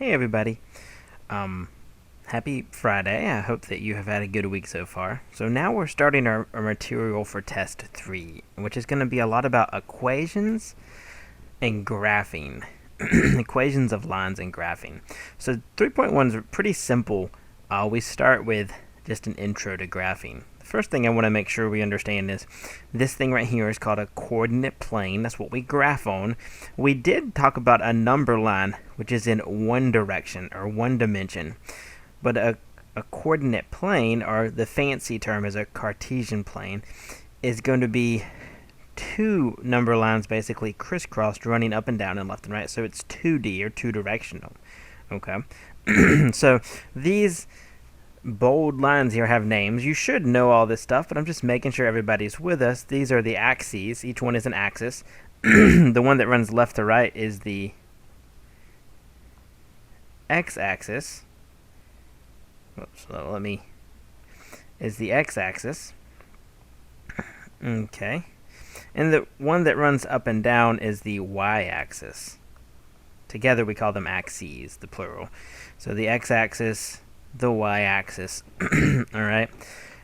Hey everybody. Um, Happy Friday. I hope that you have had a good week so far. So now we're starting our material for test 3, which is going to be a lot about equations and graphing. Equations of lines and graphing. So 3.1 is pretty simple. We start with just an intro to graphing. The first thing I want to make sure we understand is this thing right here is called a coordinate plane. That's what we graph on. We did talk about a number line, which is in one direction or one dimension. But a coordinate plane, or the fancy term is a Cartesian plane, is going to be two number lines basically crisscrossed running up and down and left and right. So it's 2D or two directional. Okay. So these bold lines here have names. You should know all this stuff, but I'm just making sure everybody's with us. These are the axes. Each one is an axis. The one that runs left to right is the x-axis. Oops, is the x-axis. Okay. And the one that runs up and down is the y-axis. Together we call them axes, the plural. So the x-axis, the y-axis. Alright.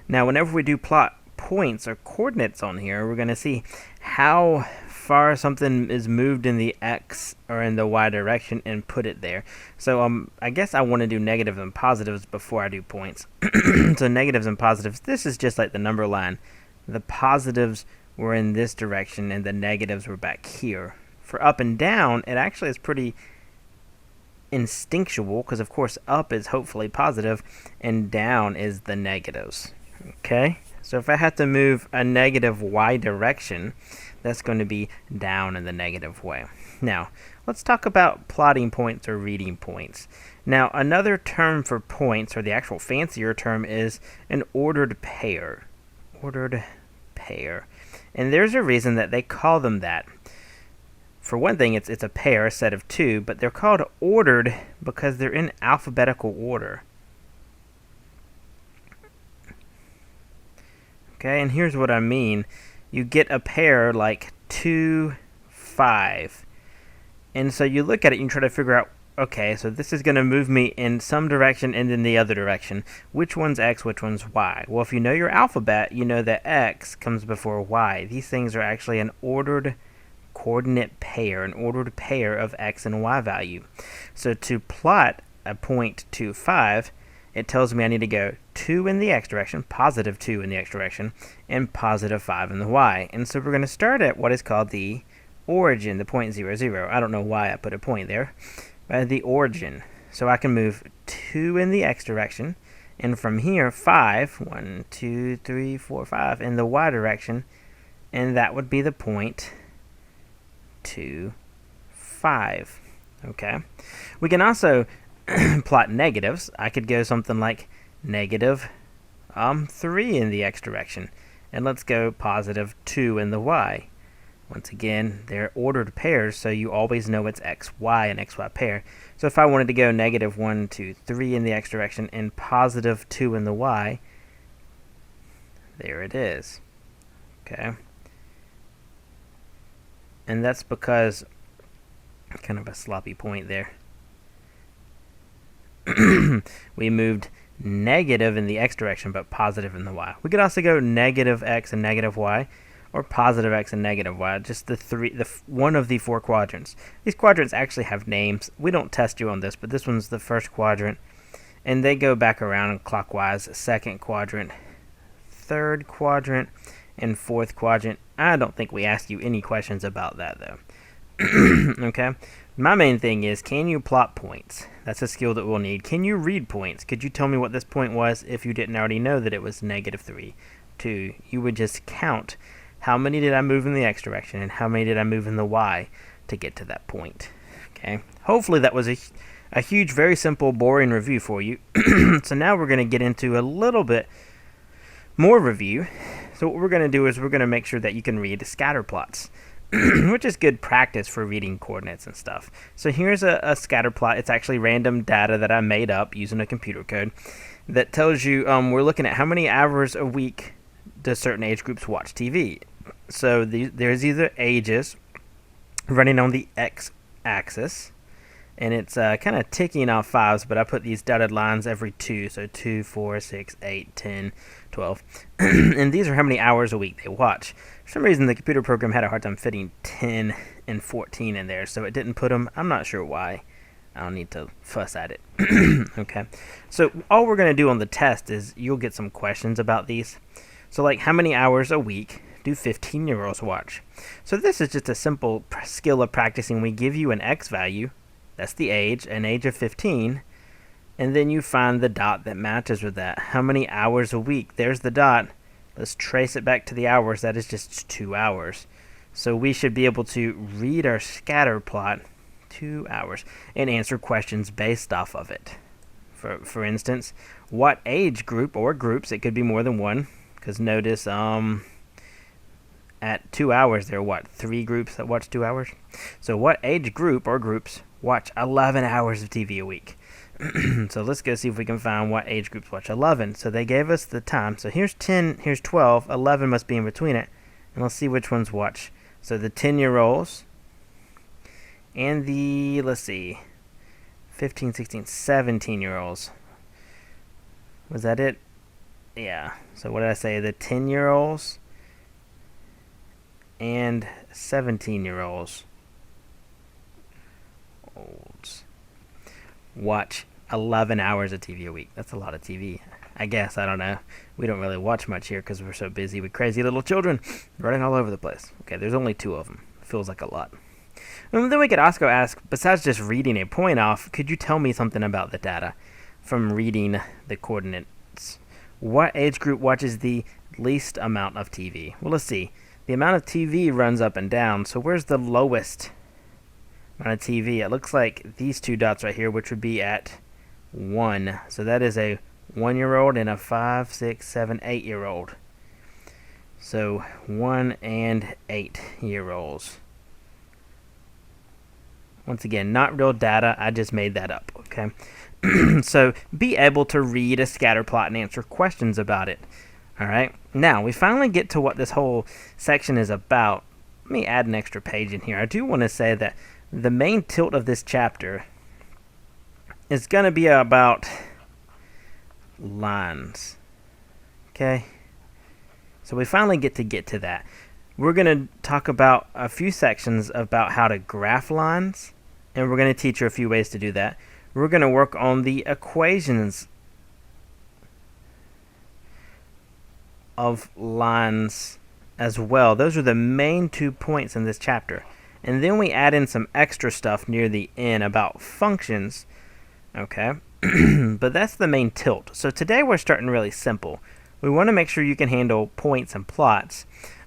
Now whenever we do plot points or coordinates on here, we're going to see how far something is moved in the x or in the y direction and put it there. So I guess I want to do negatives and positives before I do points. So negatives and positives, this is just like the number line. The positives were in this direction and the negatives were back here. For up and down, it actually is pretty instinctual because of course up is hopefully positive and down is the negatives. Okay, so if I had to move a negative y direction, that's going to be down in the negative way. Now let's talk about plotting points or reading points. Now another term for points, or the actual fancier term, is an ordered pair. Ordered pair. And there's a reason that they call them that. For one thing, it's a pair, a set of two, but they're called ordered because they're in alphabetical order. Okay, and here's what I mean. You get a pair like 2, 5. And so you look at it and you try to figure out, okay, so this is going to move me in some direction and then the other direction. Which one's x, which one's y? Well, if you know your alphabet, you know that x comes before y. These things are actually an ordered coordinate pair, an ordered pair of x and y value. So to plot a point 2, 5, it tells me I need to go 2 in the x direction, positive 2 in the x direction, and positive 5 in the y. And so we're going to start at what is called the origin, the point 0, 0. I don't know why I put a point there. The origin. So I can move 2 in the x direction, and from here 5, 1, 2, 3, 4, 5 in the y direction, and that would be the point 2, 5. Okay. We can also plot negatives. I could go something like negative 3 in the x direction, and let's go positive 2 in the y. Once again, they're ordered pairs, so you always know it's xy and xy pair. So if I wanted to go negative 1, 2, 3 in the x direction and positive 2 in the y, there it is. Okay. And that's because, kind of a sloppy point there, we moved negative in the x direction but positive in the y. We could also go negative x and negative y, or positive x and negative y, just one of the 4 quadrants. These quadrants actually have names. We don't test you on this, but this one's the first quadrant, and they go back around clockwise. Second quadrant, third quadrant, and fourth quadrant. I don't think we asked you any questions about that though. Okay, my main thing is, can you plot points? That's a skill that we'll need. Can you read points? Could you tell me what this point was if you didn't already know that it was negative 3, 2? You would just count how many did I move in the x direction and how many did I move in the y to get to that point. Okay, hopefully that was a huge, very simple, boring review for you. So now we're going to get into a little bit more review. So what we're going to do is we're going to make sure that you can read scatter plots, which is good practice for reading coordinates and stuff. So here's a scatter plot. It's actually random data that I made up using a computer code that tells you we're looking at how many hours a week does certain age groups watch TV. So there's either ages running on the x-axis and it's kind of ticking off 5s, but I put these dotted lines every 2, so 2, 4, 6, 8, 10, 12. And these are how many hours a week they watch. For some reason, the computer program had a hard time fitting 10 and 14 in there, so it didn't put them. I'm not sure why. I don't need to fuss at it. Okay, so all we're going to do on the test is you'll get some questions about these. So like, how many hours a week do 15-year-olds watch? So this is just a simple skill of practicing. We give you an X value, that's the age, an age of 15, and then you find the dot that matches with that. How many hours a week? There's the dot. Let's trace it back to the hours. That is just 2 hours. So we should be able to read our scatter plot, 2 hours, and answer questions based off of it. For instance, what age group or groups, it could be more than one, because notice at 2 hours there are what, 3 groups that watch 2 hours? So what age group or groups watch 11 hours of TV a week? So let's go see if we can find what age groups watch 11. So they gave us the time. So here's 10, here's 12, 11 must be in between it. And let's see which ones watch. So the 10-year-olds and the, let's see, 15, 16, 17-year-olds. Was that it? Yeah. So what did I say? The 10-year-olds and 17-year-olds watch 11 hours of TV a week. That's a lot of TV, I guess. I don't know. We don't really watch much here because we're so busy with crazy little children running all over the place. Okay, there's only 2 of them. Feels like a lot. And then we could also ask, besides just reading a point off, could you tell me something about the data from reading the coordinates? What age group watches the least amount of TV? Well, let's see. The amount of TV runs up and down, so where's the lowest amount of TV? It looks like these 2 dots right here, which would be at 1. So that is a 1-year-old and a 5, 6, 7, 8-year-old. So 1 and 8-year-olds. Once again, not real data. I just made that up, okay? So be able to read a scatter plot and answer questions about it. All right. Now, we finally get to what this whole section is about. Let me add an extra page in here. I do want to say that the main tilt of this chapter is going to be about lines. Okay? So we finally get to that. We're going to talk about a few sections about how to graph lines, and we're going to teach you a few ways to do that. We're going to work on the equations of lines as well. Those are the main 2 points in this chapter. And then we add in some extra stuff near the end about functions. Okay? But that's the main tilt. So today we're starting really simple. We want to make sure you can handle points and plots.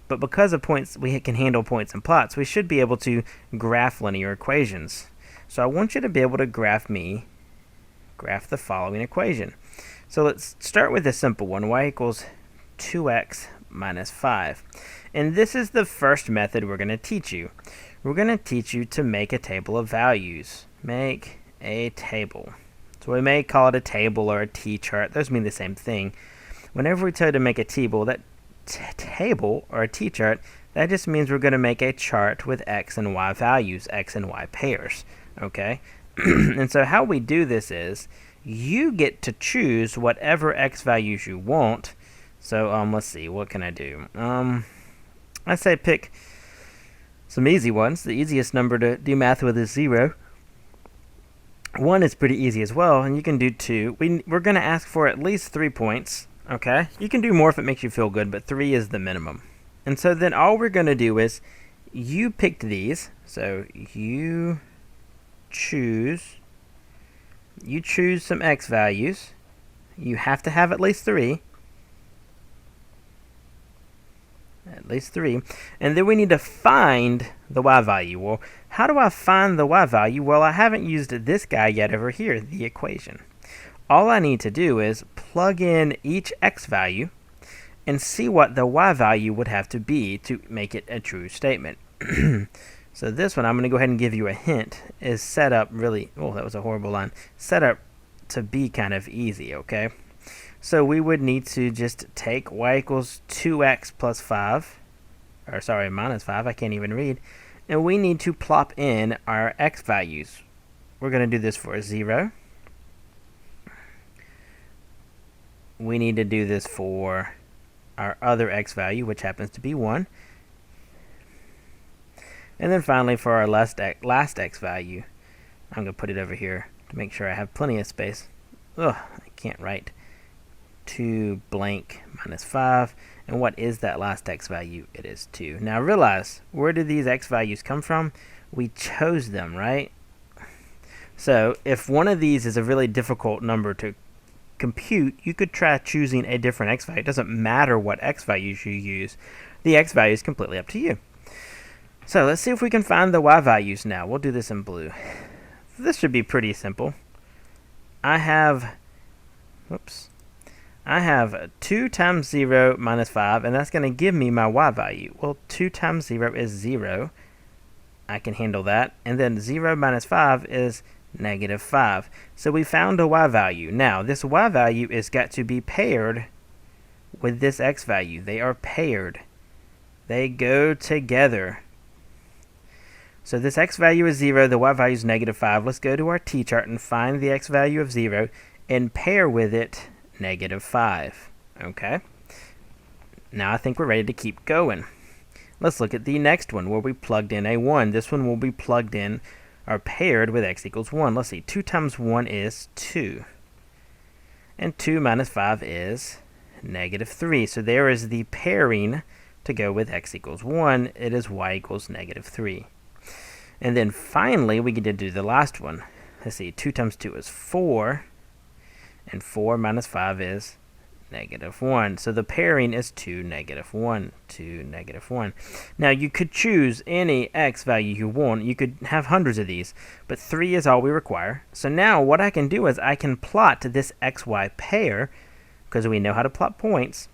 But because of points, we can handle points and plots, we should be able to graph linear equations. So I want you to be able to graph the following equation. So let's start with a simple one. Y equals 2x minus 5. And this is the first method we're going to teach you. We're going to teach you to make a table of values. Make a table. So we may call it a table or a T-chart. Those mean the same thing. Whenever we tell you to make a table, that table or a T-chart, that just means we're going to make a chart with x and y values, x and y pairs. Okay? And so how we do this is you get to choose whatever x values you want. So let's see, what can I do? I say pick some easy ones. The easiest number to do math with is 0. 1 is pretty easy as well, and you can do 2. We're going to ask for at least 3 points. Okay? You can do more if it makes you feel good, but 3 is the minimum. And so then all we're going to do is you picked these. So you choose some x values. You have to have at least 3. At least 3. And then we need to find the y value. Well, how do I find the y value? Well, I haven't used this guy yet over here, the equation. All I need to do is plug in each x value and see what the y value would have to be to make it a true statement. So this one, I'm going to go ahead and give you a hint, is set up really, oh, that was a horrible line, set up to be kind of easy, okay? So we would need to just take y equals 2x plus 5, or sorry, minus 5, I can't even read, and we need to plop in our x values. we're going to do this for a 0. We need to do this for our other x value, which happens to be 1. And then finally, for our last x value, I'm going to put it over here to make sure I have plenty of space. Ugh, I can't write. 2 blank minus 5. And what is that last x value? It is 2. Now realize, where did these x values come from? We chose them, right? So if one of these is a really difficult number to compute, you could try choosing a different x value. It doesn't matter what x values you use. The x value is completely up to you. So let's see if we can find the y values now. We'll do this in blue. This should be pretty simple. I have 2 times 0 minus 5, and that's going to give me my y value. Well, 2 times 0 is 0. I can handle that. And then 0 minus 5 is negative 5. So we found a y value. Now, this y value is got to be paired with this x value. They are paired. They go together. So this x value is 0, the y value is negative 5. Let's go to our t-chart and find the x value of 0 and pair with it negative 5. Okay? Now I think we're ready to keep going. Let's look at the next one where we plugged in a 1. This one will be plugged in or paired with x equals 1. Let's see, 2 times 1 is 2. And 2 minus 5 is negative 3. So there is the pairing to go with x equals 1. It is y equals negative 3. And then finally, we get to do the last one. Let's see, 2 times 2 is 4. And 4 minus 5 is negative 1. So the pairing is 2, negative 1, 2, negative 1. Now you could choose any x value you want. You could have hundreds of these, but 3 is all we require. So now what I can do is I can plot this xy pair, because we know how to plot points,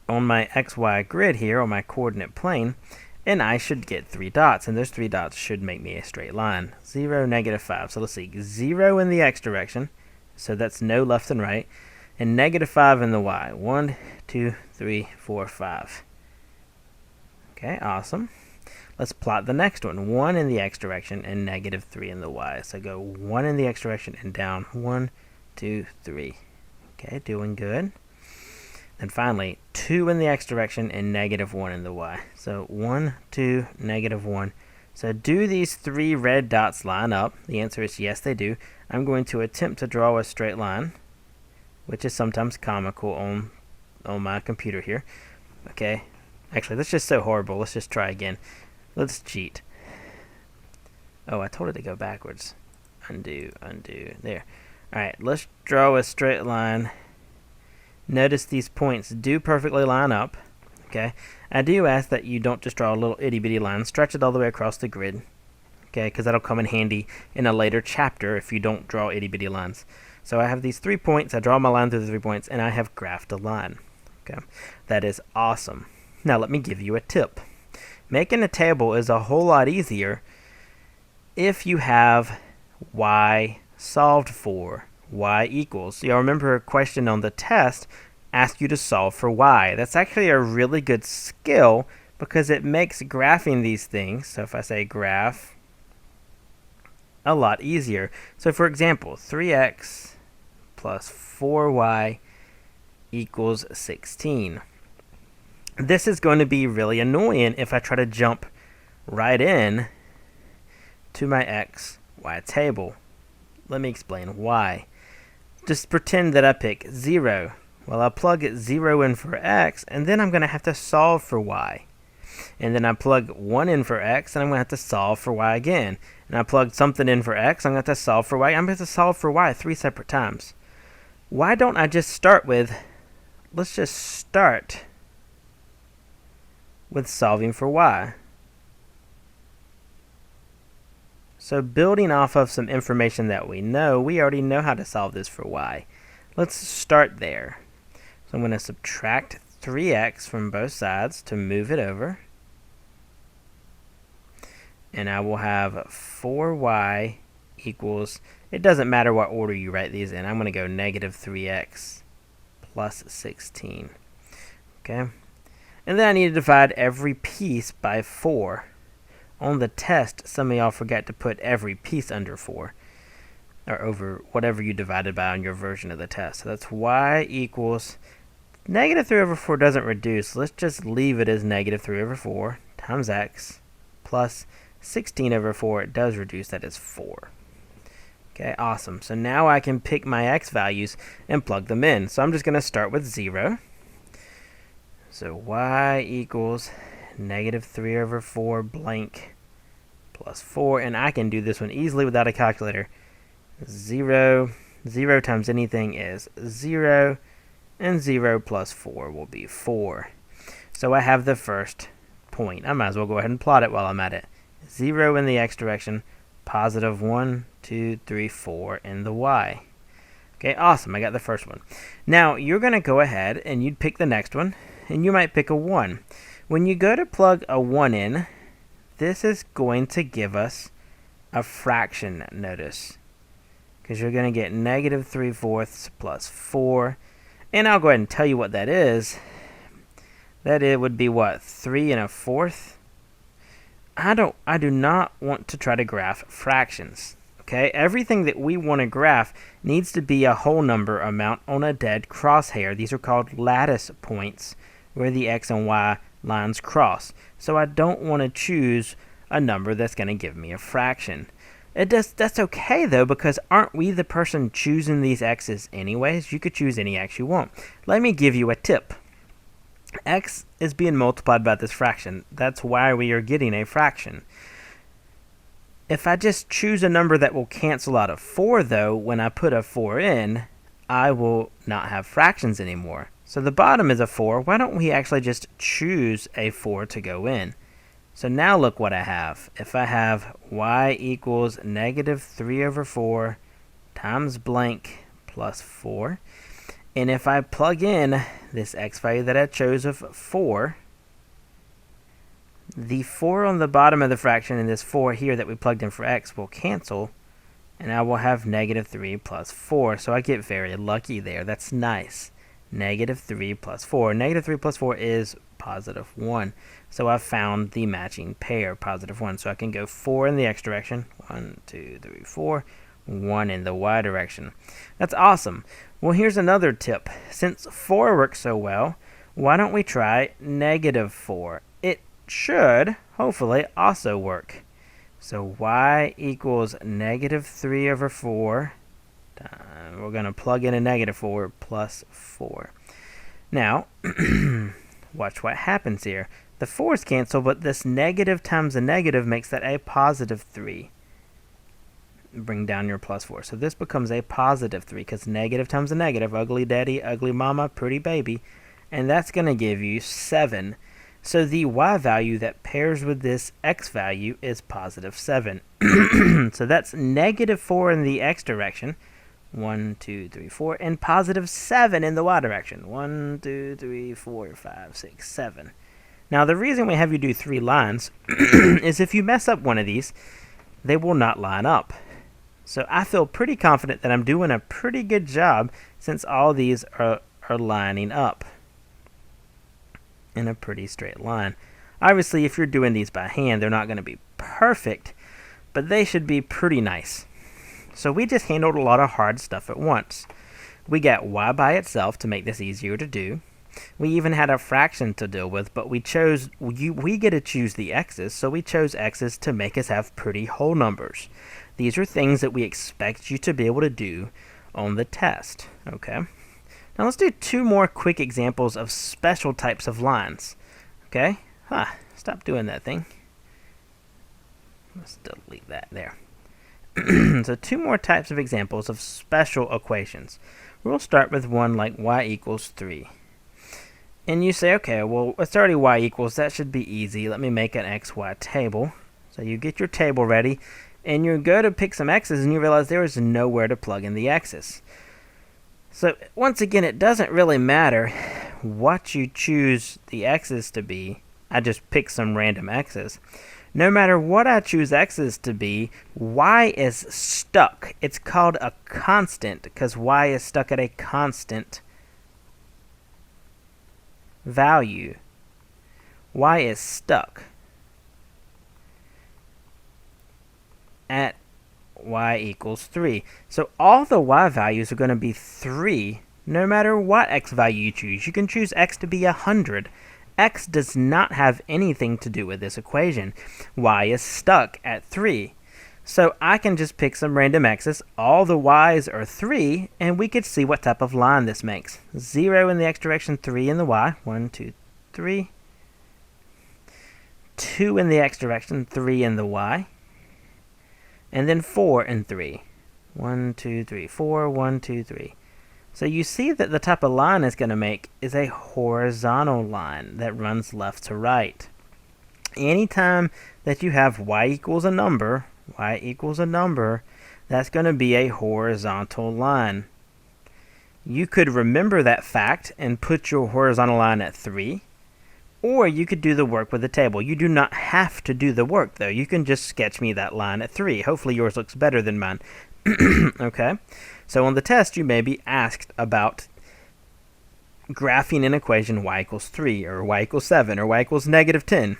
on my xy grid here, on my coordinate plane, and I should get 3 dots, and those 3 dots should make me a straight line. 0, negative 5. So let's see, 0 in the x direction, so that's no left and right, and negative 5 in the y. 1, 2, 3, 4, 5. Okay, awesome. Let's plot the next one. 1 in the x direction and negative 3 in the y. So go 1 in the x direction and down. 1, 2, 3. Okay, doing good. And finally, 2 in the x direction and negative 1 in the y. So 1, 2, negative 1. So do these 3 red dots line up? The answer is yes, they do. I'm going to attempt to draw a straight line, which is sometimes comical on my computer here. Okay, actually, that's just so horrible. Let's just try again. Let's cheat. Oh, I told it to go backwards. Undo, undo. There. All right, let's draw a straight line. Notice these points do perfectly line up. Okay, I do ask that you don't just draw a little itty-bitty line. Stretch it all the way across the grid. Okay, because that'll come in handy in a later chapter if you don't draw itty-bitty lines. So I have these 3 points. I draw my line through the 3 points, and I have graphed a line. Okay, that is awesome. Now let me give you a tip. Making a table is a whole lot easier if you have y solved for. Y equals. You'll remember a question on the test asked you to solve for y. That's actually a really good skill because it makes graphing these things, so if I say graph, a lot easier. So for example, 3x plus 4y equals 16. This is going to be really annoying if I try to jump right in to my x, y table. Let me explain why. Just pretend that I pick 0. Well, I'll plug 0 in for x, and then I'm going to have to solve for y. And then I plug 1 in for x, and I'm going to have to solve for y again. And I plug something in for x, I'm going to have to solve for y. I'm going to have to solve for y 3 separate times. Why don't I just start with, let's just start with solving for y. So building off of some information that we already know how to solve this for y. Let's start there. So I'm going to subtract 3x from both sides to move it over. And I will have 4y equals, it doesn't matter what order you write these in. I'm going to go negative 3x plus 16. Okay. And then I need to divide every piece by 4. On the test, some of y'all forgot to put every piece under 4. or over whatever you divided by on your version of the test. So that's y equals negative 3 over 4 doesn't reduce. Let's just leave it as negative 3 over 4 times x plus 16 over 4. It does reduce. That is 4. Okay, awesome. So now I can pick my x values and plug them in. So I'm just going to start with 0. So y equals negative 3 over 4 blank plus 4. And I can do this one easily without a calculator. 0 times anything is 0. And 0 plus 4 will be 4. So I have the first point. I might as well go ahead and plot it while I'm at it. 0 in the x direction, positive 1, 2, 3, 4 in the y. Okay, awesome. I got the first one. Now, you're going to go ahead and you'd pick the next one, and you might pick a 1. When you go to plug a 1 in, this is going to give us a fraction, notice, because you're going to get negative 3/4 plus 4. And I'll go ahead and tell you what that is. That it would be what? 3 1/4? I do not want to try to graph fractions. Okay? Everything that we want to graph needs to be a whole number amount on a dead crosshair. These are called lattice points where the x and y lines cross. So I don't want to choose a number that's going to give me a fraction. That's okay though, because aren't we the person choosing these x's anyways? You could choose any x you want. Let me give you a tip. X is being multiplied by this fraction. That's why we are getting a fraction. If I just choose a number that will cancel out a 4 though, when I put a 4 in, I will not have fractions anymore. So the bottom is a 4. Why don't we actually just choose a 4 to go in? So now look what I have. If I have y equals negative 3 over 4 times blank plus 4, and if I plug in this x value that I chose of 4, the 4 on the bottom of the fraction and this 4 here that we plugged in for x will cancel, and I will have negative 3 plus 4. So I get very lucky there. That's nice. Negative 3 plus 4. Negative 3 plus 4 is positive 1. So I've found the matching pair, positive 1. So I can go 4 in the x direction. 1, 2, 3, 4. 1 in the y direction. That's awesome. Well, here's another tip. Since 4 works so well, why don't we try negative 4? It should, hopefully, also work. So y equals negative 3 over 4. We're going to plug in a negative 4 plus 4. Now, watch what happens here. The 4's cancel, but this negative times a negative makes that a positive 3. Bring down your plus 4. So this becomes a positive 3, because negative times a negative, ugly daddy, ugly mama, pretty baby. And that's going to give you 7. So the y value that pairs with this x value is positive 7. So that's negative 4 in the x direction. 1, 2, 3, 4. And positive 7 in the y direction. 1, 2, 3, 4, 5, 6, 7. Now the reason we have you do 3 lines is if you mess up one of these, they will not line up. So I feel pretty confident that I'm doing a pretty good job since all these are lining up in a pretty straight line. Obviously, if you're doing these by hand, they're not going to be perfect, but they should be pretty nice. So we just handled a lot of hard stuff at once. We got y by itself to make this easier to do. We even had a fraction to deal with, but we get to choose the x's, so we chose x's to make us have pretty whole numbers. These are things that we expect you to be able to do on the test, okay? Now let's do 2 more quick examples of special types of lines, okay? Stop doing that thing. Let's delete that there. So 2 more types of examples of special equations. We'll start with one like y equals 3. And you say, okay, well, it's already y equals. That should be easy. Let me make an xy table. So you get your table ready, and you go to pick some x's, and you realize there is nowhere to plug in the x's. So once again, it doesn't really matter what you choose the x's to be. I just pick some random x's. No matter what I choose x's to be, y is stuck. It's called a constant because y is stuck at a constant value. Y is stuck at y equals 3. So all the y values are going to be 3 no matter what x value you choose. You can choose x to be 100. X does not have anything to do with this equation. Y is stuck at 3. So I can just pick some random x's. All the y's are 3, and we could see what type of line this makes. 0 in the x direction, 3 in the y. 1, 2, 3. 2 in the x direction, 3 in the y. And then 4 and 3. 1, 2, 3, 4, 1, 2, 3. So you see that the type of line it's going to make is a horizontal line that runs left to right. Anytime that you have y equals a number, that's going to be a horizontal line. You could remember that fact and put your horizontal line at 3, or you could do the work with the table. You do not have to do the work, though. You can just sketch me that line at 3. Hopefully yours looks better than mine. Okay? So on the test, you may be asked about graphing an equation y equals 3, or y equals 7, or y equals negative 10.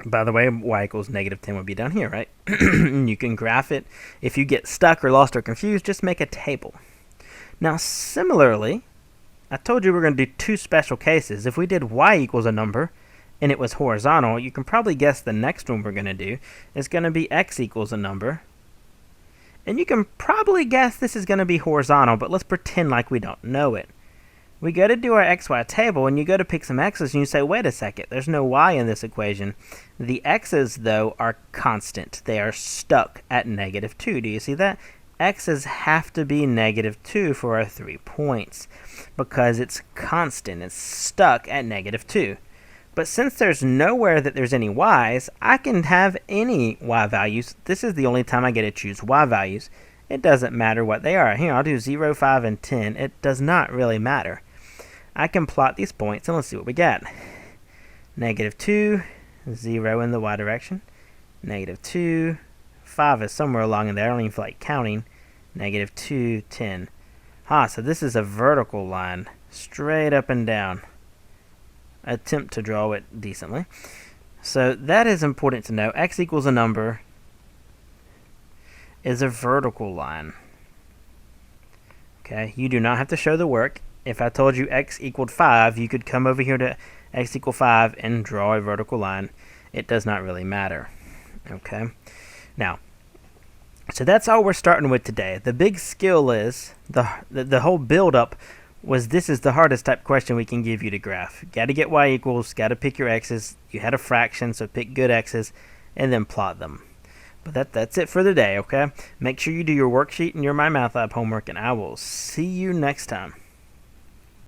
By the way, y equals negative 10 would be down here, right? You can graph it. If you get stuck or lost or confused, just make a table. Now, similarly, I told you we're going to do two special cases. If we did y equals a number and it was horizontal, you can probably guess the next one we're going to do is going to be x equals a number. And you can probably guess this is going to be horizontal, but let's pretend like we don't know it. We go to do our xy table, and you go to pick some x's, and you say, wait a second, there's no y in this equation. The x's, though, are constant. They are stuck at negative 2. Do you see that? X's have to be negative 2 for our 3 points, because it's constant. It's stuck at negative 2. But since there's nowhere that there's any y's, I can have any y values. This is the only time I get to choose y values. It doesn't matter what they are. Here, I'll do 0, 5, and 10. It does not really matter. I can plot these points, and let's see what we get. Negative 2, 0 in the y direction. Negative 2, 5 is somewhere along in there. I don't even feel like counting. Negative 2, 10. So this is a vertical line, straight up and down. Attempt to draw it decently. So that is important to know. X equals a number is a vertical line. Okay, you do not have to show the work. If I told you x equaled 5, you could come over here to x equal 5 and draw a vertical line. It does not really matter. Okay, now, so that's all we're starting with today. The big skill is, the whole build-up was, this is the hardest type question we can give you to graph. Got to get y equals, got to pick your x's. You had a fraction, so pick good x's, and then plot them. But that's it for the day, okay? Make sure you do your worksheet and your My Math Lab homework, and I will see you next time.